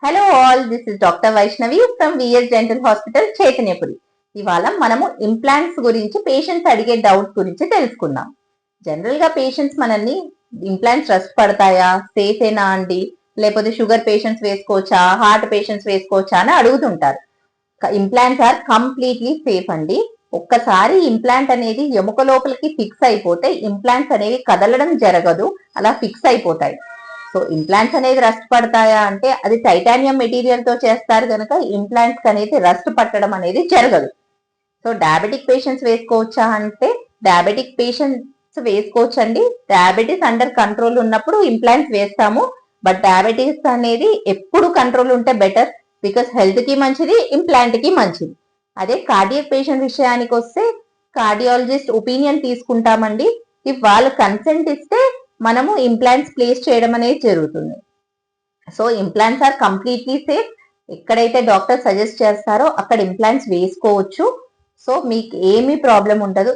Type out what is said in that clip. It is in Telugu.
Hello all, this is doctor Vaishnavi from VS dental hospital Chaitanyapuri. ఇవాళ మనము ఇంప్లాంట్స్ గురించి పేషెంట్స్ అడిగే డౌట్స్ గురించి తెలుసుకుందాం. జనరల్ గా పేషెంట్స్ మనల్ని ఇంప్లాంట్స్ రస్ట్ పడతాయా, సేఫేనా అండి, లేకపోతే షుగర్ పేషెంట్స్ వేసుకోవచ్చా, హార్ట్ పేషెంట్స్ వేసుకోవచ్చా అని అడుగుతుంటారు. ఇంప్లాంట్స్ ఆర్ కంప్లీట్లీ సేఫ్ అండి. ఒక్కసారి ఇంప్లాంట్ అనేది ఎముక లోపలికి ఫిక్స్ అయిపోతే ఇంప్లాంట్స్ అనేవి కదలడం జరగదు, అలా ఫిక్స్ అయిపోతాయి. సో ఇంప్లాంట్స్ అనేది రస్ట్ పడతాయా అంటే అది టైటానియం మెటీరియల్ తో చేస్తారు కనుక ఇంప్లాంట్స్ అనేది రస్ట్ పట్టడం అనేది జరగదు. సో డయాబెటిక్ పేషెంట్స్ వేసుకోవచ్చా అంటే డయాబెటిక్ పేషెంట్స్ వేసుకోవచ్చు అండి. డయాబెటీస్ అండర్ కంట్రోల్ ఉన్నప్పుడు ఇంప్లాంట్స్ వేస్తాము. బట్ డయాబెటీస్ అనేది ఎప్పుడు కంట్రోల్ ఉంటే బెటర్, బికాస్ హెల్త్ కి మంచిది, ఇంప్లాంట్ కి మంచిది. అదే కార్డియక్ పేషెంట్ విషయానికి వస్తే కార్డియాలజిస్ట్ ఒపీనియన్ తీసుకుంటామండి. ఇఫ్ వాళ్ళు కన్సెంట్ ఇస్తే మనము ఇంప్లాంట్స్ ప్లేస్ చేయడం అనేది జరుగుతుంది. So implants are completely safe. ఎక్కడైతే డాక్టర్ సజెస్ట్ చేస్తారో అక్కడ ఇంప్లాంట్స్ వేసుకోవచ్చు. సో మీకు ఏమీ ప్రాబ్లం ఉండదు.